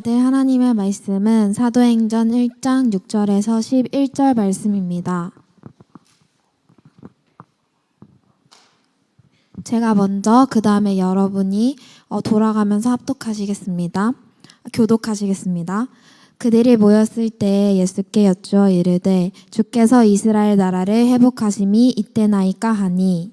받을 하나님의 말씀은 사도행전 1장 6절에서 11절 말씀입니다. 제가 먼저 그 다음에 여러분이 돌아가면서 교독하시겠습니다. 그들이 모였을 때 예수께 여쭈어 이르되 주께서 이스라엘 나라를 회복하심이 이때나이까 하니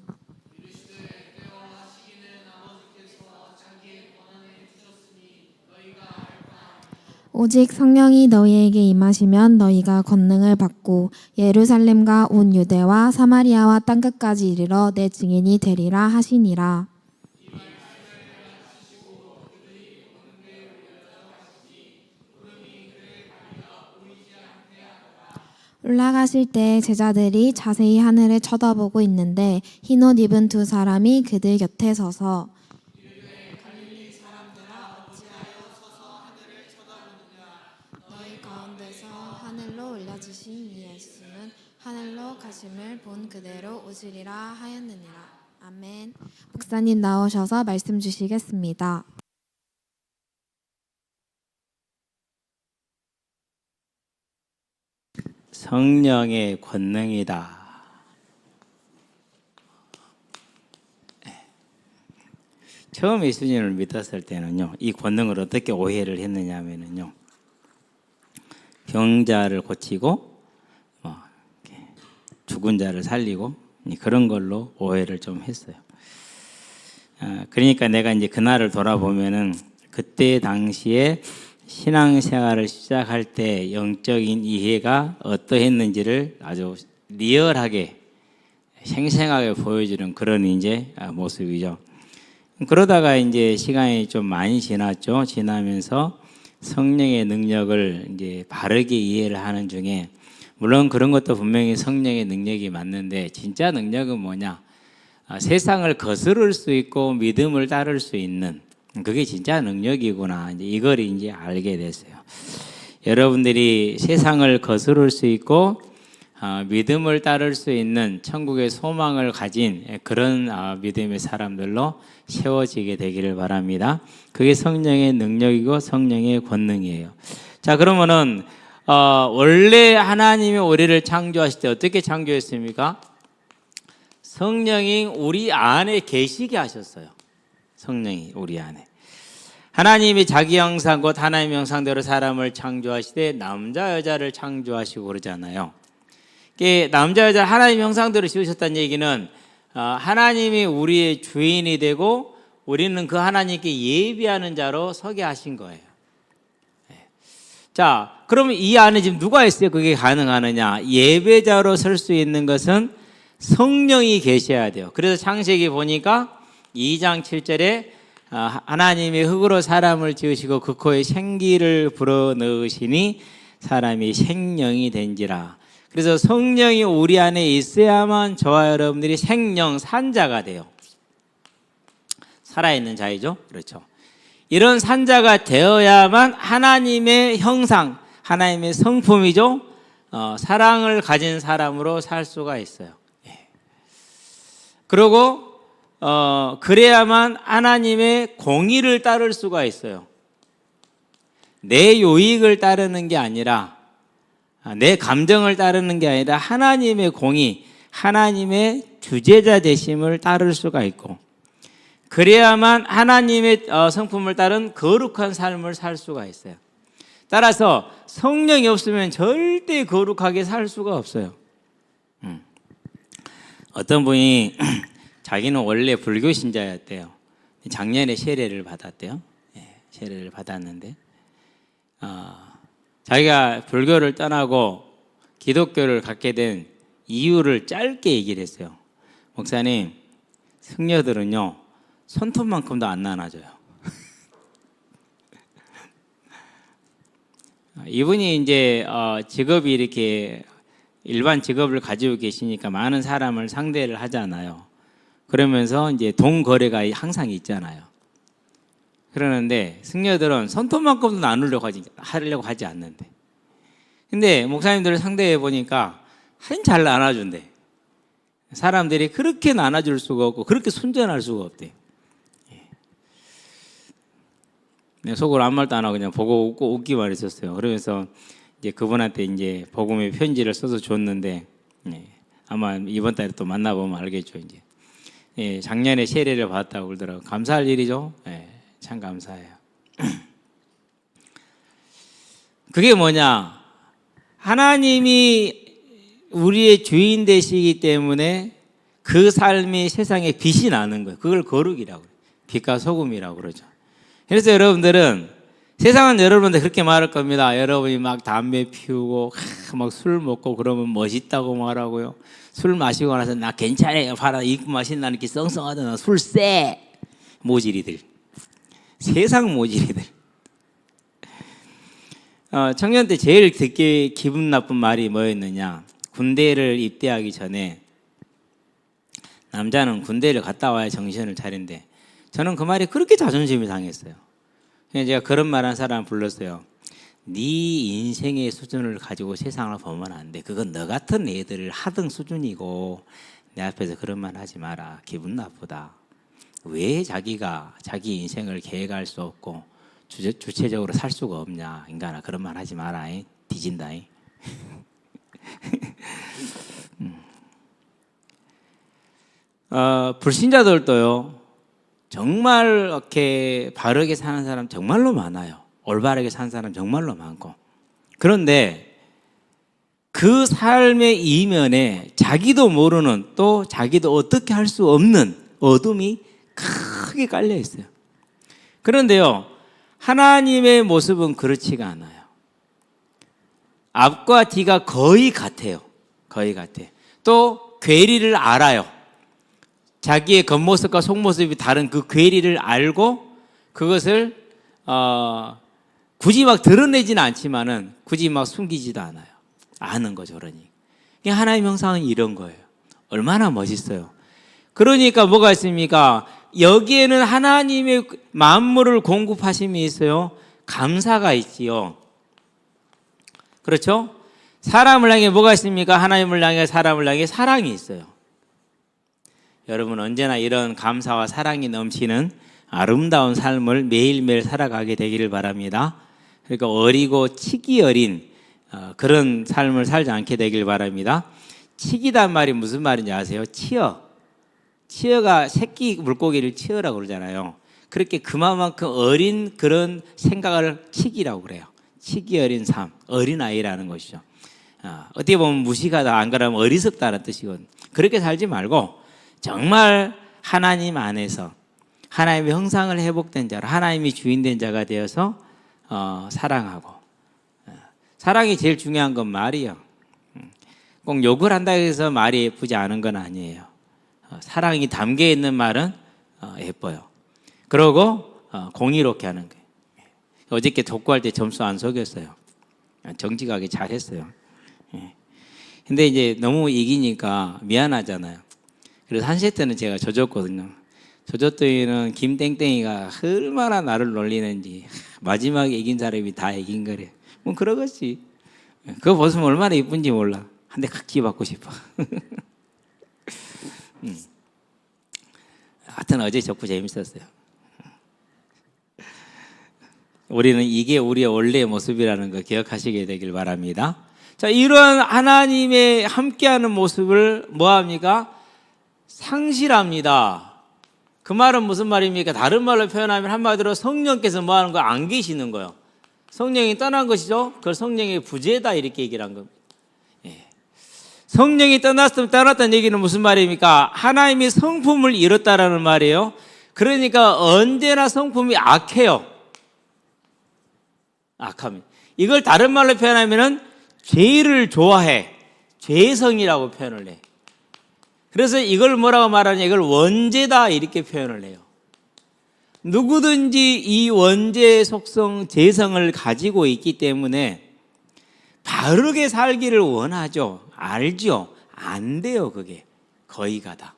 오직 성령이 너희에게 임하시면 너희가 권능을 받고 예루살렘과 온 유대와 사마리아와 땅끝까지 이르러 내 증인이 되리라 하시니라. 올라가실 때 제자들이 자세히 하늘을 쳐다보고 있는데 흰옷 입은 두 사람이 그들 곁에 서서 너희 가운데서 하늘로 올려지신 이 예수는 하늘로 가심을 본 그대로 오시리라 하였느니라. 아멘. 목사님 나오셔서 말씀 주시겠습니다. 성령의 권능이다. 처음 예수님을 믿었을 때는요, 이 권능을 어떻게 오해를 했느냐 하면요, 병자를 고치고 죽은 자를 살리고 그런 걸로 오해를 좀 했어요. 그러니까 내가 이제 그날을 돌아보면은 그때 당시에 신앙생활을 시작할 때 영적인 이해가 어떠했는지를 아주 리얼하게 생생하게 보여주는 그런 이제 모습이죠. 그러다가 이제 시간이 좀 많이 지나면서 성령의 능력을 이제 바르게 이해를 하는 중에, 물론 그런 것도 분명히 성령의 능력이 맞는데 진짜 능력은 뭐냐? 세상을 거스를 수 있고 믿음을 따를 수 있는, 그게 진짜 능력이구나. 이걸 이제 알게 됐어요. 여러분들이 세상을 거스를 수 있고 믿음을 따를 수 있는 천국의 소망을 가진 그런 믿음의 사람들로 세워지게 되기를 바랍니다. 그게 성령의 능력이고 성령의 권능이에요. 자, 그러면은 원래 하나님이 우리를 창조하실 때 어떻게 창조했습니까? 성령이 우리 안에 계시게 하셨어요. 성령이 우리 안에. 하나님이 자기 형상 곧 하나님의 형상대로 사람을 창조하시되 남자 여자를 창조하시고 그러잖아요. 남자 여자 하나님 형상대로 지으셨다는 얘기는 하나님이 우리의 주인이 되고 우리는 그 하나님께 예비하는 자로 서게 하신 거예요. 자, 그러면 이 안에 지금 누가 있어요? 그게 가능하느냐? 예배자로 설 수 있는 것은 성령이 계셔야 돼요. 그래서 창세기 보니까 2장 7절에 하나님이 흙으로 사람을 지으시고 그 코에 생기를 불어넣으시니 사람이 생명이 된지라. 그래서 성령이 우리 안에 있어야만 저와 여러분들이 생명 산자가 돼요. 살아있는 자이죠. 그렇죠. 이런 산자가 되어야만 하나님의 형상, 하나님의 성품이죠. 사랑을 가진 사람으로 살 수가 있어요. 그리고 그래야만 하나님의 공의를 따를 수가 있어요. 내 요익을 따르는 게 아니라, 내 감정을 따르는 게 아니라 하나님의 공의, 하나님의 주제자 되심을 따를 수가 있고, 그래야만 하나님의 성품을 따른 거룩한 삶을 살 수가 있어요. 따라서 성령이 없으면 절대 거룩하게 살 수가 없어요. 어떤 분이 자기는 원래 불교 신자였대요. 작년에 세례를 받았대요. 세례를 받았는데 자기가 불교를 떠나고 기독교를 갖게 된 이유를 짧게 얘기를 했어요. 목사님, 승려들은요 손톱만큼도 안 나눠줘요. 이분이 이제 직업이 이렇게 일반 직업을 가지고 계시니까 많은 사람을 상대를 하잖아요. 그러면서 이제 돈 거래가 항상 있잖아요. 그러는데 승려들은 손톱만큼도 나누려고 하지 않는데, 근데 목사님들을 상대해 보니까 잘 나눠준대. 사람들이 그렇게 나눠줄 수가 없고 그렇게 순전할 수가 없대. 네, 속으로 아무 말도 안 하고 그냥 보고 웃고 웃기만 했었어요. 그러면서 이제 그분한테 이제 복음의 편지를 써서 줬는데, 예, 아마 이번 달에 또 만나보면 알겠죠. 이제 예, 작년에 세례를 받았다고 그러더라고요. 감사할 일이죠. 예, 참 감사해요. 그게 뭐냐? 하나님이 우리의 주인 되시기 때문에 그 삶이 세상에 빛이 나는 거예요. 그걸 거룩이라고 그래요. 빛과 소금이라고 그러죠. 그래서 여러분들은 세상은 여러분들 그렇게 말할 겁니다. 여러분이 막 담배 피우고 막 술 먹고 그러면 멋있다고 말하고요. 술 마시고 나서 나 괜찮아요. 봐라 이거 마신다 이렇게 썽썽하잖아. 술 쎄. 모질이들. 세상 모질이들. 청년 때 제일 듣기 기분 나쁜 말이 뭐였느냐? 군대를 입대하기 전에 남자는 군대를 갔다 와야 정신을 차린대. 저는 그 말이 그렇게 자존심이 상했어요. 그래서 제가 그런 말 한 사람 불렀어요. 네 인생의 수준을 가지고 세상을 보면 안 돼. 그건 너 같은 애들을 하등 수준이고 내 앞에서 그런 말 하지 마라. 기분 나쁘다. 왜 자기가 자기 인생을 계획할 수 없고 주체적으로 살 수가 없냐. 인간아 그런 말 하지 마라. 뒤진다. 불신자들도요. 정말 이렇게 바르게 사는 사람 정말로 많아요. 올바르게 사는 사람 정말로 많고. 그런데 그 삶의 이면에 자기도 모르는 또 자기도 어떻게 할 수 없는 어둠이 크게 깔려 있어요. 그런데요. 하나님의 모습은 그렇지가 않아요. 앞과 뒤가 거의 같아요. 거의 같아요. 또 괴리를 알아요. 자기의 겉모습과 속모습이 다른 그 괴리를 알고 그것을 굳이 막 드러내지는 않지만은 굳이 막 숨기지도 않아요. 아는 거죠, 그러니. 하나님의 형상은 이런 거예요. 얼마나 멋있어요. 그러니까 뭐가 있습니까? 여기에는 하나님의 만물을 공급하심이 있어요. 감사가 있지요. 그렇죠? 사람을 향해 뭐가 있습니까? 하나님을 향해 사람을 향해 사랑이 있어요. 여러분 언제나 이런 감사와 사랑이 넘치는 아름다운 삶을 매일매일 살아가게 되기를 바랍니다. 그러니까 어리고 치기 어린 그런 삶을 살지 않게 되길 바랍니다. 치기단 말이 무슨 말인지 아세요? 치어. 치어가 새끼 물고기를 치어라고 그러잖아요. 그렇게 그만큼 어린 그런 생각을 치기라고 그래요. 치기 어린 삶, 어린아이라는 것이죠. 어떻게 보면 무식하다, 안 그러면 어리석다는 뜻이거든요. 그렇게 살지 말고 정말 하나님 안에서 하나님의 형상을 회복된 자로 하나님이 주인된 자가 되어서 사랑하고, 사랑이 제일 중요한 건 말이에요. 꼭 욕을 한다 해서 말이 예쁘지 않은 건 아니에요. 사랑이 담겨 있는 말은 예뻐요. 그러고 공의롭게 하는 거예요. 어저께 족구할 때 점수 안 속였어요. 정직하게 잘했어요. 근데 이제 너무 이기니까 미안하잖아요. 그래서 한 세트는 제가 져줬거든요. 져줬더니는 김땡땡이가 얼마나 나를 놀리는지 마지막에 이긴 사람이 다 이긴 거래. 뭐 그러겠지. 그거 벗으면 얼마나 이쁜지 몰라. 한 대 각기 받고 싶어. 하여튼 어제 족구 재밌었어요. 우리는 이게 우리의 원래의 모습이라는 거 기억하시게 되길 바랍니다. 자, 이러한 하나님의 함께하는 모습을 뭐합니까? 상실합니다. 그 말은 무슨 말입니까? 다른 말로 표현하면 한마디로 성령께서 뭐하는 거 안 계시는 거예요. 성령이 떠난 것이죠. 그걸 성령의 부재다 이렇게 얘기를 한 겁니다. 성령이 떠났다는 얘기는 무슨 말입니까? 하나님이 성품을 잃었다라는 말이에요. 그러니까 언제나 성품이 악해요. 악합니다. 이걸 다른 말로 표현하면은 죄를 좋아해. 죄성이라고 표현을 해. 그래서 이걸 뭐라고 말하냐? 이걸 원죄다 이렇게 표현을 해요. 누구든지 이 원죄의 속성, 죄성을 가지고 있기 때문에 바르게 살기를 원하죠. 알죠. 안 돼요. 그게 거의가 다.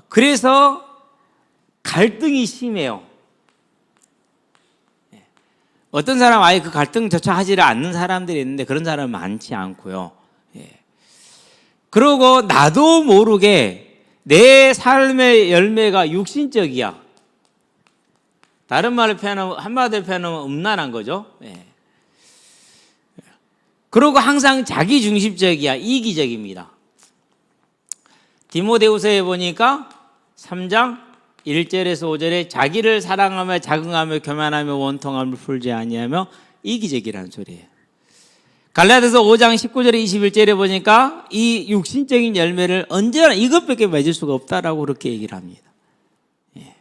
그래서 갈등이 심해요. 어떤 사람 아예 그 갈등조차 하지를 않는 사람들이 있는데 그런 사람은 많지 않고요. 그러고 나도 모르게 내 삶의 열매가 육신적이야. 다른 말로 표현하면, 한마디로 표현하면 음란한 거죠. 예. 그리고 항상 자기중심적이야. 이기적입니다. 디모데후서에 보니까 3장 1절에서 5절에 자기를 사랑하며 자긍하며 교만하며 원통함을 풀지 아니하며 이기적이라는 소리예요. 갈라디아서 5장 19절에 21절에 보니까 이 육신적인 열매를 언제나 이것밖에 맺을 수가 없다라고 그렇게 얘기를 합니다. 예.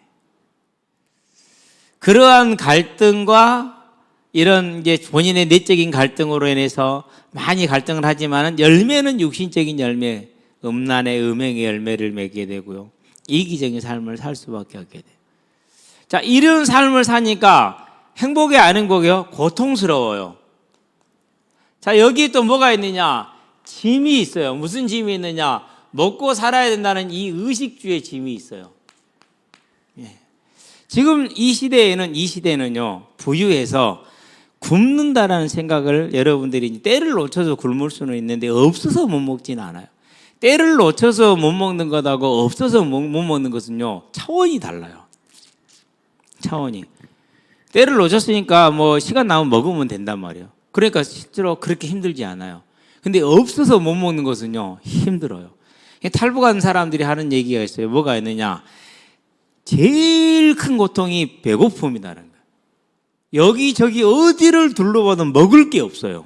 그러한 갈등과 이런 이제 본인의 내적인 갈등으로 인해서 많이 갈등을 하지만은 열매는 육신적인 열매, 음란의 음행의 열매를 맺게 되고요. 이기적인 삶을 살 수밖에 없게 돼요. 자, 이런 삶을 사니까 행복이 안 행복이요? 고통스러워요. 자, 여기 또 뭐가 있느냐? 짐이 있어요. 무슨 짐이 있느냐? 먹고 살아야 된다는 이 의식주의 짐이 있어요. 예. 지금 이 시대에는요, 부유해서 굶는다라는 생각을 여러분들이 때를 놓쳐서 굶을 수는 있는데 없어서 못 먹지는 않아요. 때를 놓쳐서 못 먹는 것하고 없어서 못 먹는 것은요, 차원이 달라요. 차원이. 때를 놓쳤으니까 뭐 시간 나면 먹으면 된단 말이에요. 그러니까 실제로 그렇게 힘들지 않아요. 근데 없어서 못 먹는 것은요, 힘들어요. 탈북한 사람들이 하는 얘기가 있어요. 뭐가 있느냐? 제일 큰 고통이 배고픔이라는 거예요. 여기저기 어디를 둘러봐도 먹을 게 없어요.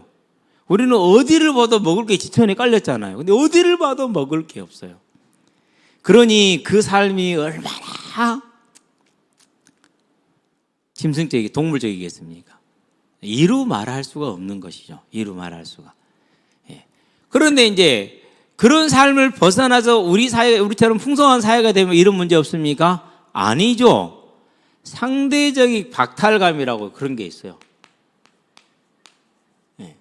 우리는 어디를 봐도 먹을 게 지천에 깔렸잖아요. 근데 어디를 봐도 먹을 게 없어요. 그러니 그 삶이 얼마나 짐승적이, 동물적이겠습니까? 이루 말할 수가 없는 것이죠. 이루 말할 수가. 예. 그런데 이제 그런 삶을 벗어나서 우리 사회, 우리처럼 풍성한 사회가 되면 이런 문제 없습니까? 아니죠. 상대적인 박탈감이라고 그런 게 있어요. 예.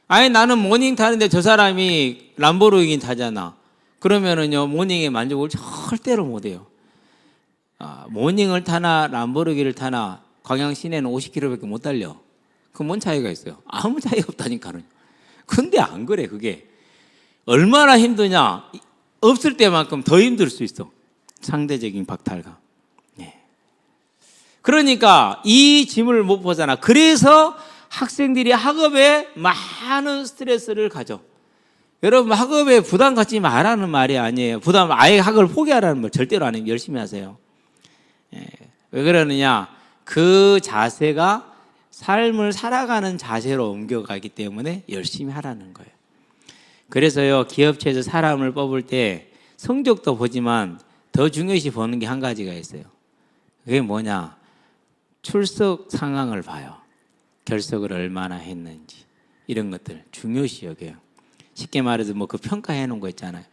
아니, 나는 모닝 타는데 저 사람이 람보르기니 타잖아. 그러면은요, 모닝의 만족을 절대로 못 해요. 모닝을 타나 람보르기니를 타나 광양 시내는 50km밖에 못 달려. 그 뭔 차이가 있어요? 아무 차이가 없다니까요. 근데 안 그래. 그게 얼마나 힘드냐? 없을 때만큼 더 힘들 수 있어. 상대적인 박탈감. 네. 그러니까 이 짐을 못 벗어나. 그래서 학생들이 학업에 많은 스트레스를 가져. 여러분, 학업에 부담 갖지 말라는 말이 아니에요. 부담, 아예 학업을 포기하라는 말 절대로 안 해요. 열심히 하세요. 예. 왜 그러느냐? 그 자세가 삶을 살아가는 자세로 옮겨가기 때문에 열심히 하라는 거예요. 그래서요, 기업체에서 사람을 뽑을 때 성적도 보지만 더 중요시 보는 게 한 가지가 있어요. 그게 뭐냐? 출석 상황을 봐요. 결석을 얼마나 했는지. 이런 것들 중요시 여겨요. 쉽게 말해서 뭐 그 평가해 놓은 거 있잖아요.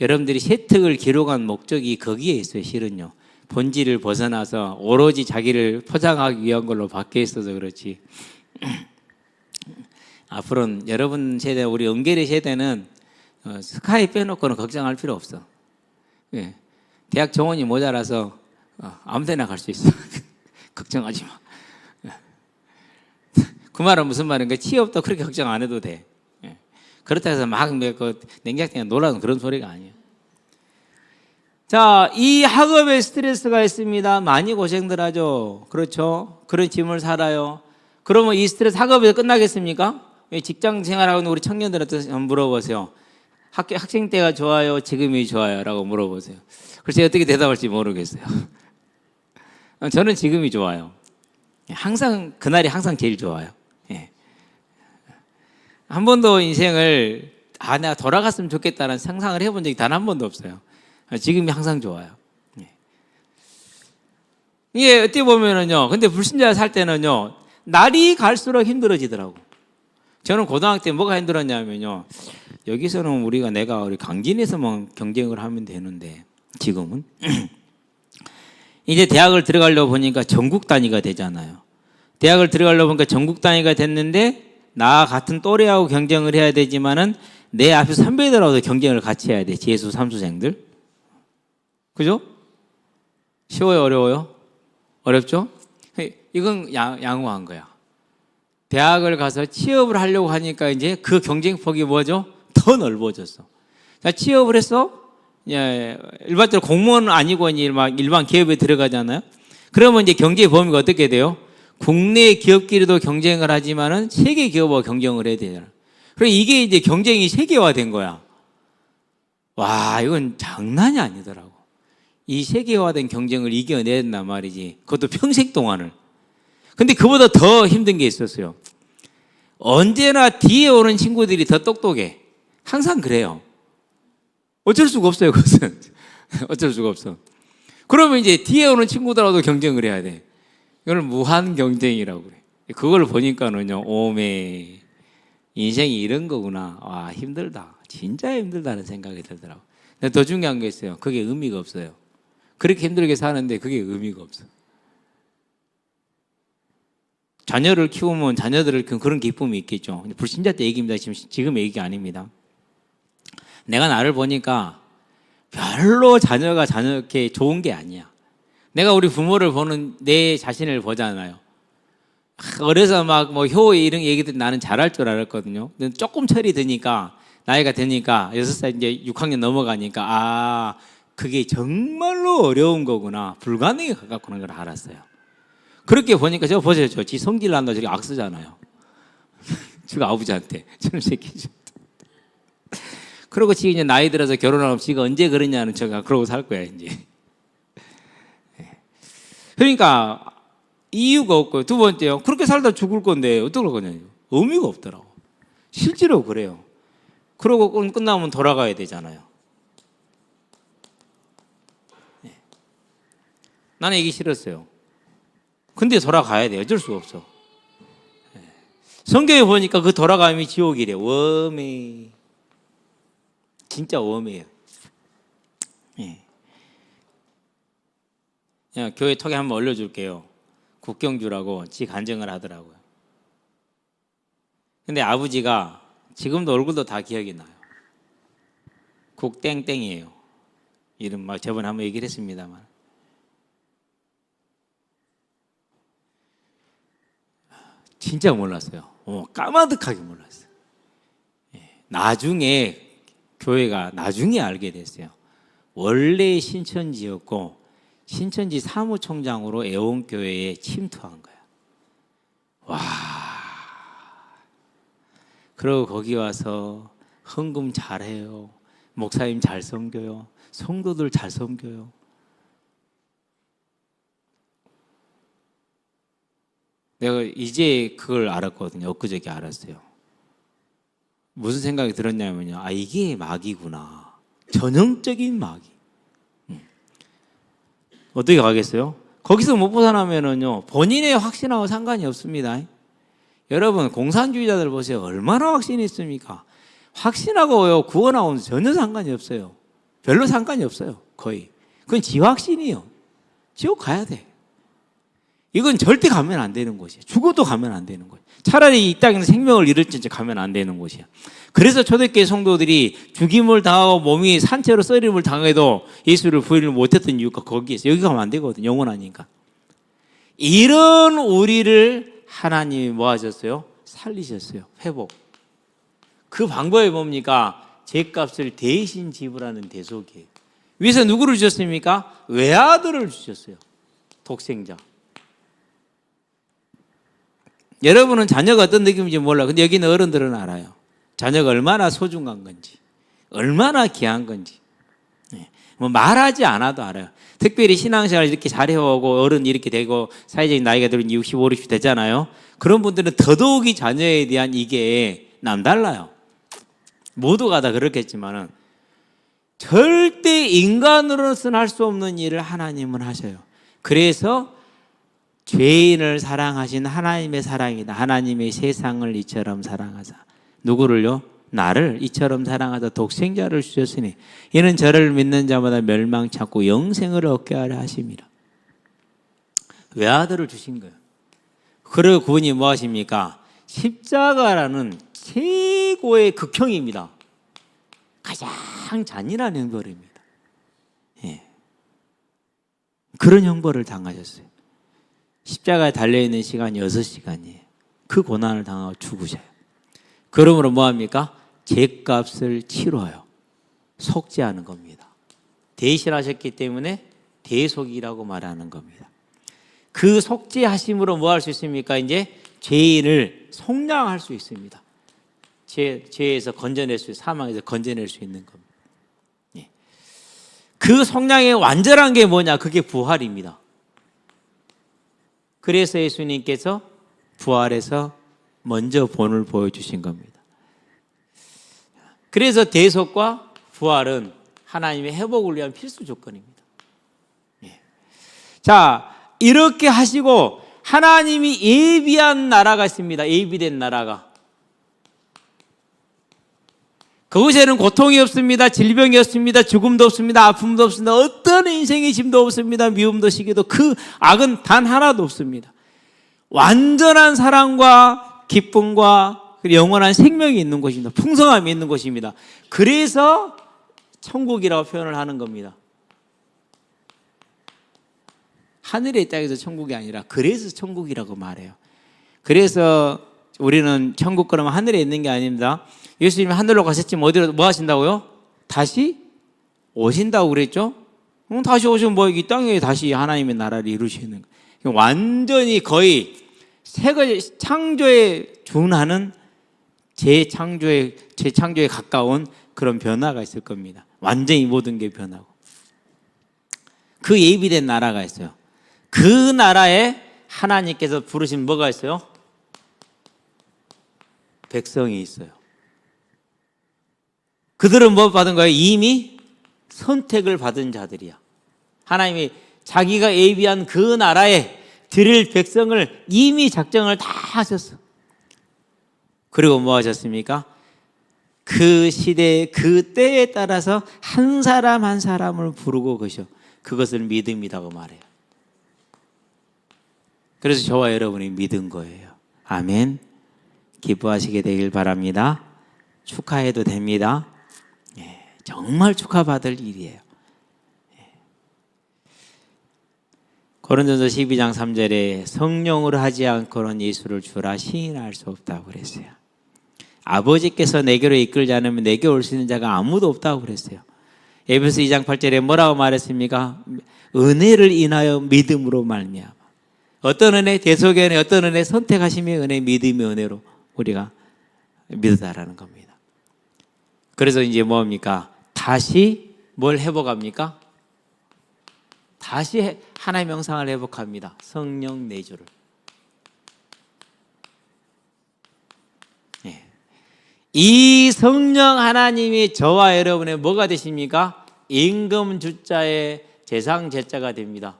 여러분들이 세특을 기록한 목적이 거기에 있어요, 실은요. 본질을 벗어나서 오로지 자기를 포장하기 위한 걸로 바뀌어 있어서 그렇지. 앞으로는 여러분 세대, 우리 은계리 세대는 스카이 빼놓고는 걱정할 필요 없어. 예. 대학 정원이 모자라서 아무 데나 갈 수 있어. 걱정하지 마. 그 말은 무슨 말인가? 취업도 그렇게 걱정 안 해도 돼. 예. 그렇다 해서 막 냉장고에 놀라는 그런 소리가 아니에요. 자, 이 학업에 스트레스가 있습니다. 많이 고생들 하죠. 그렇죠? 그런 짐을 살아요. 그러면 이 스트레스 학업에서 끝나겠습니까? 직장 생활하고 있는 우리 청년들한테 한번 물어보세요. 학생 때가 좋아요? 지금이 좋아요? 라고 물어보세요. 글쎄 어떻게 대답할지 모르겠어요. 저는 지금이 좋아요. 항상 그날이 항상 제일 좋아요. 예. 한 번도 인생을 내가 돌아갔으면 좋겠다는 상상을 해본 적이 단 한 번도 없어요. 지금이 항상 좋아요. 예. 이게 어떻게 보면은요, 근데 불신자 살 때는요, 날이 갈수록 힘들어지더라고. 저는 고등학교 때 뭐가 힘들었냐면요, 여기서는 내가 우리 강진에서만 경쟁을 하면 되는데, 지금은 이제 대학을 들어가려고 보니까 전국 단위가 되잖아요. 대학을 들어가려고 보니까 전국 단위가 됐는데 나 같은 또래하고 경쟁을 해야 되지만은 내 앞에 선배들하고도 경쟁을 같이 해야 돼. 재수 삼수생들. 그죠? 쉬워요, 어려워요? 어렵죠? 이건 양호한 거야. 대학을 가서 취업을 하려고 하니까 이제 그 경쟁폭이 뭐죠? 더 넓어졌어. 자, 취업을 했어? 예, 일반적으로 공무원은 아니고 일반 기업에 들어가잖아요. 그러면 이제 경제의 범위가 어떻게 돼요? 국내 기업끼리도 경쟁을 하지만은 세계 기업하고 경쟁을 해야 되잖아. 그래 이게 이제 경쟁이 세계화된 거야. 와, 이건 장난이 아니더라고. 이 세계화된 경쟁을 이겨내야 된단 말이지. 그것도 평생 동안을. 근데 그보다 더 힘든 게 있었어요. 언제나 뒤에 오는 친구들이 더 똑똑해. 항상 그래요. 어쩔 수가 없어요, 그것은. 어쩔 수가 없어. 그러면 이제 뒤에 오는 친구들하고도 경쟁을 해야 돼. 이걸 무한 경쟁이라고 그래. 그걸 보니까는요, 오메, 인생이 이런 거구나. 와, 힘들다. 진짜 힘들다는 생각이 들더라고. 근데 더 중요한 게 있어요. 그게 의미가 없어요. 그렇게 힘들게 사는데 그게 의미가 없어. 자녀를 키우면 자녀들을 키우면 그런 기쁨이 있겠죠. 불신자 때 얘기입니다. 지금 얘기 아닙니다. 내가 나를 보니까 별로 자녀가 자녀께 좋은 게 아니야. 내가 우리 부모를 보는 내 자신을 보잖아요. 어려서 막 뭐 효 이런 얘기들 나는 잘할 줄 알았거든요. 근데 조금 철이 드니까 나이가 되니까 6살 이제 6학년 넘어가니까 아 그게 정말로 어려운 거구나. 불가능에 가깝구나 걸 알았어요. 그렇게 보니까 저 보세요. 지 성질 난다 저기 악쓰잖아요. 지가 아버지한테 저런 새끼. 그러고 지금 이제 나이 들어서 결혼하면 지가 언제 그러냐는 제가 그러고 살 거야 이제. 그러니까 이유가 없고요. 두 번째요. 그렇게 살다 죽을 건데 어떡할 거냐요. 의미가 없더라고. 실제로 그래요. 그러고 끝나면 돌아가야 되잖아요. 나는 이게 싫었어요. 근데 돌아가야 돼. 어쩔 수가 없어. 성경에 보니까 그 돌아감이 지옥이래. 웜에. 진짜 웜이에요. 교회 톡에 한번 올려줄게요. 국경주라고 지 간증을 하더라고요. 근데 아버지가 지금도 얼굴도 다 기억이 나요. 국땡땡이에요. 이름 막 저번에 한번 얘기를 했습니다만. 진짜 몰랐어요. 까마득하게 몰랐어요. 나중에 교회가 나중에 알게 됐어요. 원래 신천지였고 신천지 사무총장으로 애원교회에 침투한 거야. 와. 그리고 거기 와서 헌금 잘해요. 목사님 잘 섬겨요. 성도들 잘 섬겨요. 내가 이제 그걸 알았거든요. 엊그저께 알았어요. 무슨 생각이 들었냐면요. 아, 이게 마귀구나. 전형적인 마귀. 어떻게 가겠어요? 거기서 못 벗어나면은요, 본인의 확신하고 상관이 없습니다. 여러분, 공산주의자들 보세요. 얼마나 확신이 있습니까? 확신하고요, 구원하고는 전혀 상관이 없어요. 별로 상관이 없어요. 거의. 그건 지 확신이에요. 지옥 가야 돼. 이건 절대 가면 안 되는 곳이에요. 죽어도 가면 안 되는 곳이에요. 차라리 이 땅에서 생명을 잃을지 가면 안 되는 곳이에요. 그래서 초대교회 성도들이 죽임을 당하고 몸이 산채로 썰림을 당해도 예수를 부인을 못했던 이유가 거기에 있어요. 여기 가면 안 되거든요. 영원하니까. 이런 우리를 하나님이 뭐 하셨어요? 살리셨어요. 회복. 그 방법이 뭡니까? 죄값을 대신 지불하는 대속이에요. 위에서 누구를 주셨습니까? 외아들을 주셨어요. 독생자. 여러분은 자녀가 어떤 느낌인지 몰라요. 근데 여기는 어른들은 알아요. 자녀가 얼마나 소중한 건지, 얼마나 귀한 건지. 뭐 말하지 않아도 알아요. 특별히 신앙생활 이렇게 잘해오고 어른 이렇게 되고 사회적인 나이가 들면 65, 60 되잖아요. 그런 분들은 더더욱이 자녀에 대한 이게 남달라요. 모두가 다 그렇겠지만은 절대 인간으로서는 할 수 없는 일을 하나님은 하셔요. 그래서 죄인을 사랑하신 하나님의 사랑이다. 하나님의 세상을 이처럼 사랑하사. 누구를요? 나를 이처럼 사랑하사 독생자를 주셨으니 이는 저를 믿는 자마다 멸망치 않고 영생을 얻게 하려 하심이라. 외아들을 주신 거예요. 그리고 그분이 뭐 하십니까? 십자가라는 최고의 극형입니다. 가장 잔인한 형벌입니다. 그런 형벌을 당하셨어요. 십자가에 달려있는 시간이 6시간이에요. 그 고난을 당하고 죽으셔요. 그러므로 뭐합니까? 죄값을 치러요. 속죄하는 겁니다. 대신하셨기 때문에 대속이라고 말하는 겁니다. 그 속죄하심으로 뭐 할 수 있습니까? 이제 죄인을 속량할 수 있습니다. 죄에서 건져낼 수, 사망에서 건져낼 수 있는 겁니다. 예. 그 속량의 완전한 게 뭐냐? 그게 부활입니다. 그래서 예수님께서 부활해서 먼저 본을 보여주신 겁니다. 그래서 대속과 부활은 하나님의 회복을 위한 필수 조건입니다. 예. 자, 이렇게 하시고 하나님이 예비한 나라가 있습니다. 예비된 나라가. 그곳에는 고통이 없습니다. 질병이 없습니다. 죽음도 없습니다. 아픔도 없습니다. 어떤 인생의 짐도 없습니다. 미움도 시기도 그 악은 단 하나도 없습니다. 완전한 사랑과 기쁨과 영원한 생명이 있는 곳입니다. 풍성함이 있는 곳입니다. 그래서 천국이라고 표현을 하는 겁니다. 하늘의 땅에서 천국이 아니라 그래서 천국이라고 말해요. 그래서 우리는 천국 그러면 하늘에 있는 게 아닙니다. 예수님이 하늘로 가셨지만 어디로 뭐 하신다고요? 다시 오신다고 그랬죠? 다시 오시면 뭐 이 땅에 다시 하나님의 나라를 이루시는 거예요. 완전히 거의 새 창조에 준하는 재창조에 가까운 그런 변화가 있을 겁니다. 완전히 모든 게 변하고. 그 예비된 나라가 있어요. 그 나라에 하나님께서 부르신 뭐가 있어요? 백성이 있어요. 그들은 뭐 받은 거예요? 이미 선택을 받은 자들이야. 하나님이 자기가 예비한 그 나라에 드릴 백성을 이미 작정을 다 하셨어. 그리고 뭐 하셨습니까? 그 시대, 그 때에 따라서 한 사람 한 사람을 부르고 계셔. 그것을 믿음이라고 말해요. 그래서 저와 여러분이 믿은 거예요. 아멘. 기뻐하시게 되길 바랍니다. 축하해도 됩니다. 정말 축하받을 일이에요. 고린도전서 12장 3절에 성령으로 하지 않고는 예수를 주라 시인할 수 없다고 그랬어요. 아버지께서 내게로 이끌지 않으면 내게 올 수 있는 자가 아무도 없다고 그랬어요. 에베소 2장 8절에 뭐라고 말했습니까? 은혜를 인하여 믿음으로 말미암아. 어떤 은혜? 대속의 은혜, 어떤 은혜? 선택하심의 은혜, 믿음의 은혜로 우리가 믿었다라는 겁니다. 그래서 이제 뭡니까? 다시 뭘 회복합니까? 다시 하나님의 형상을 회복합니다. 성령 내주를. 네. 이 성령 하나님이 저와 여러분의 뭐가 되십니까? 임금 주자의 재상 제자가 됩니다.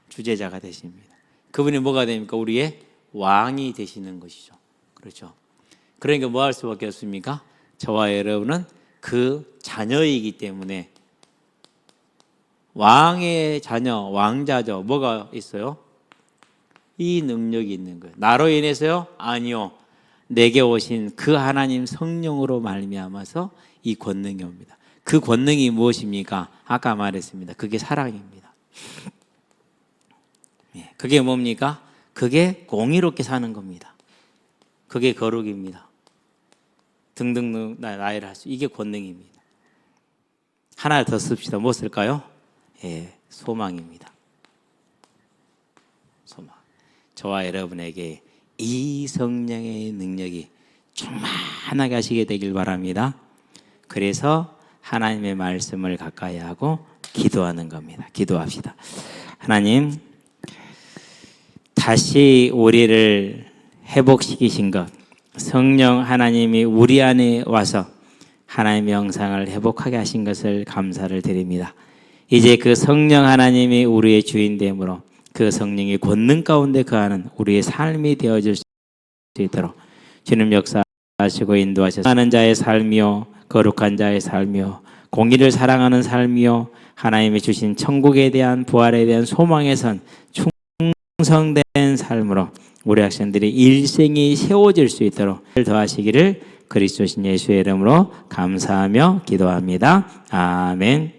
주제자가 되십니다. 그분이 뭐가 됩니까? 우리의 왕이 되시는 것이죠. 그렇죠. 그러니까 뭐 할 수밖에 없습니까? 저와 여러분은 그 자녀이기 때문에 왕의 자녀, 왕자죠. 뭐가 있어요? 이 능력이 있는 거예요. 나로 인해서요? 아니요. 내게 오신 그 하나님 성령으로 말미암아서 이 권능이 옵니다. 그 권능이 무엇입니까? 아까 말했습니다. 그게 사랑입니다. 그게 뭡니까? 그게 공의롭게 사는 겁니다. 그게 거룩입니다. 등등 나열을 할 수, 이게 권능입니다. 하나 더 씁시다. 뭐 쓸까요? 소망입니다. 소망. 저와 여러분에게 이 성령의 능력이 충만하게 하시게 되길 바랍니다. 그래서 하나님의 말씀을 가까이 하고 기도하는 겁니다. 기도합시다. 하나님, 다시 우리를 회복시키신 것, 성령 하나님이 우리 안에 와서 하나님의 형상을 회복하게 하신 것을 감사를 드립니다. 이제 그 성령 하나님이 우리의 주인됨으로 그 성령의 권능 가운데 거하는 우리의 삶이 되어질 수 있도록 주님 역사하시고 인도하셔서 사는 자의 삶이요, 거룩한 자의 삶이요, 공의를 사랑하는 삶이요, 하나님이 주신 천국에 대한 부활에 대한 소망에 선 충성된 삶으로 우리 학생들이 일생이 세워질 수 있도록 더하시기를 그리스도신 예수의 이름으로 감사하며 기도합니다. 아멘.